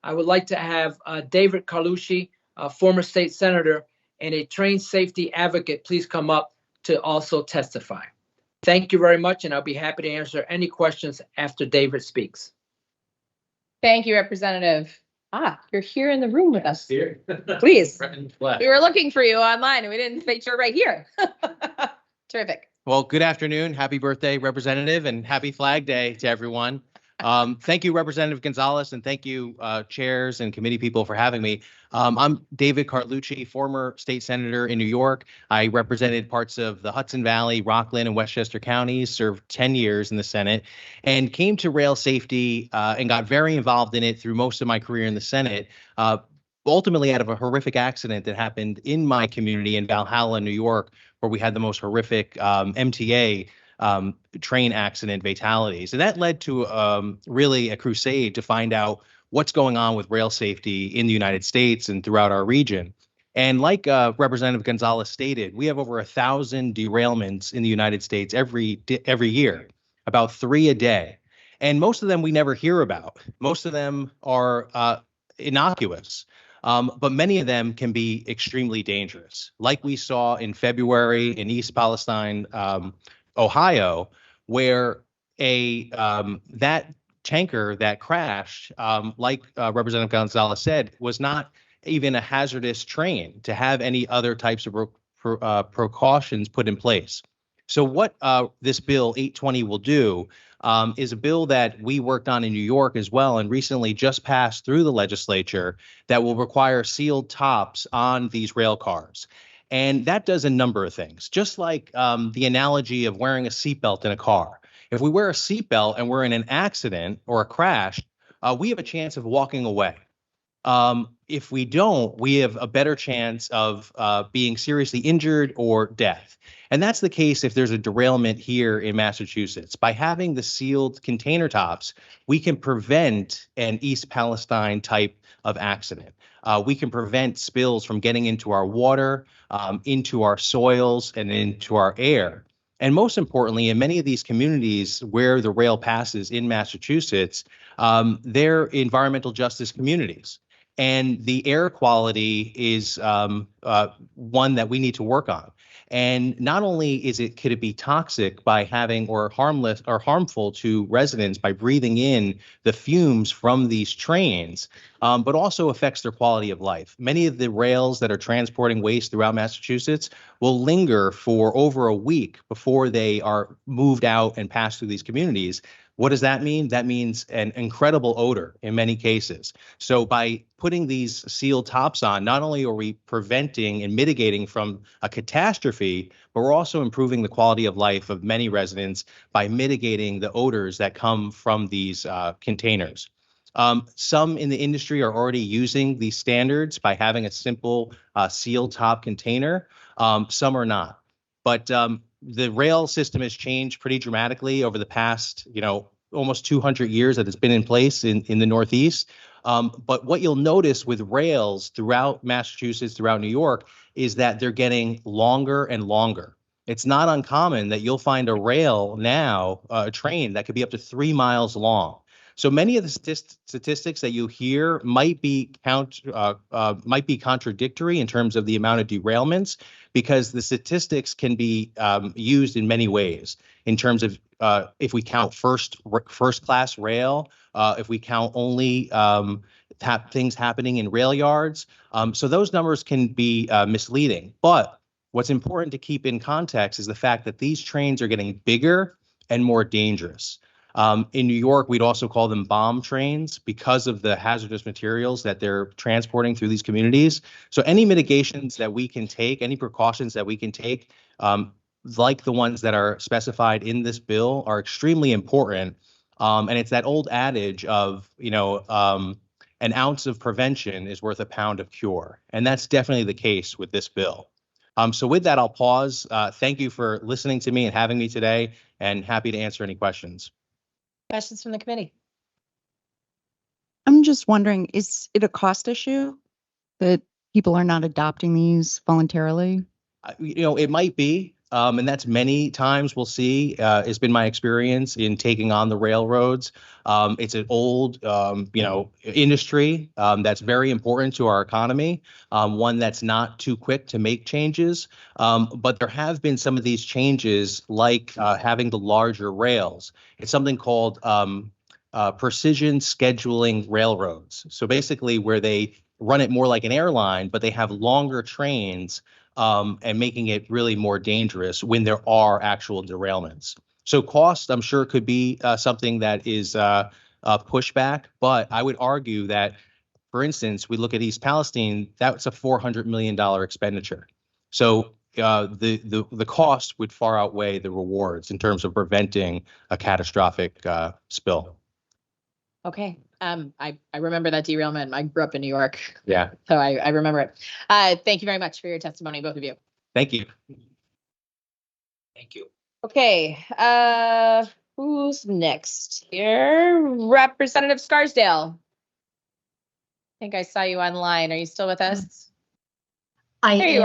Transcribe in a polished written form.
I would like to have David Carlucci, a former state senator and a train safety advocate, please come up to also testify. Thank you very much, and I'll be happy to answer any questions after David speaks. Thank you, Representative. You're here in the room with us. Here. Please. Well, We were looking for you online and we didn't make sure right here. Terrific. good afternoon. Happy birthday, Representative, and happy Flag Day to everyone. Thank you, Representative González, and thank you, chairs and committee people for having me. I'm David Carlucci, former state senator in New York. I represented parts of the Hudson Valley, Rockland, and Westchester counties, served 10 years in the Senate, and came to rail safety and got very involved in it through most of my career in the Senate. Ultimately out of a horrific accident that happened in my community in Valhalla, New York, where we had the most horrific MTA train accident fatalities. And that led to really a crusade to find out what's going on with rail safety in the United States and throughout our region. And like Representative González stated, we have over 1,000 derailments in the United States every year, about 3 a day. And most of them we never hear about. Most of them are innocuous. But many of them can be extremely dangerous, like we saw in February in East Palestine, Ohio, where that tanker that crashed, like Representative González said, was not even a hazardous train to have any other types of precautions put in place. So what this bill 820 will do is a bill that we worked on in New York as well and recently just passed through the legislature that will require sealed tops on these rail cars. And that does a number of things, just like the analogy of wearing a seatbelt in a car. If we wear a seatbelt and we're in an accident or a crash, we have a chance of walking away. If we don't, we have a better chance of being seriously injured or death. And that's the case if there's a derailment here in Massachusetts. By having the sealed container tops, we can prevent an East Palestine type of accident. We can prevent spills from getting into our water, into our soils, and into our air. And most importantly, in many of these communities where the rail passes in Massachusetts, they're environmental justice communities. And the air quality is one that we need to work on. And not only could it be toxic by having or harmless or harmful to residents by breathing in the fumes from these trains, but also affects their quality of life. Many of the rails that are transporting waste throughout Massachusetts will linger for over a week before they are moved out and pass through these communities. What does that mean? That means an incredible odor in many cases. So by putting these sealed tops on, not only are we preventing and mitigating from a catastrophe, but we're also improving the quality of life of many residents by mitigating the odors that come from these containers. Some in the industry are already using these standards by having a simple sealed top container. Some are not. But the rail system has changed pretty dramatically over the past, almost 200 years that it's been in place in the Northeast. But what you'll notice with rails throughout Massachusetts, throughout New York, is that they're getting longer and longer. It's not uncommon that you'll find a rail now, a train that could be up to 3 miles long. So many of the statistics that you hear might be contradictory in terms of the amount of derailments, because the statistics can be used in many ways. In terms of if we count first class rail, if we count only things happening in rail yards, so those numbers can be misleading. But what's important to keep in context is the fact that these trains are getting bigger and more dangerous. In New York, we'd also call them bomb trains because of the hazardous materials that they're transporting through these communities. So any mitigations that we can take, any precautions that we can take, like the ones that are specified in this bill, are extremely important. And it's that old adage of, an ounce of prevention is worth a pound of cure. And that's definitely the case with this bill. So with that, I'll pause. Thank you for listening to me and having me today, and happy to answer any questions. Questions from the committee? I'm just wondering, is it a cost issue that people are not adopting these voluntarily? It might be. And that's many times we'll see, has been my experience in taking on the railroads. It's an old, industry that's very important to our economy, one that's not too quick to make changes. But there have been some of these changes, like having the larger rails. It's something called precision scheduling railroads. So basically, where they run it more like an airline, but they have longer trains and making it really more dangerous when there are actual derailments. So cost, I'm sure, could be something that is pushback, but I would argue that, for instance, we look at East Palestine, that's a $400 million expenditure. So the cost would far outweigh the rewards in terms of preventing a catastrophic spill. Okay. I remember that derailment. I grew up in New York, Yeah. so I remember it. Thank you very much for your testimony, both of you. Thank you. Thank you. Okay, who's next here? Representative Scarsdale. I think I saw you online. Are you still with us? I There you am.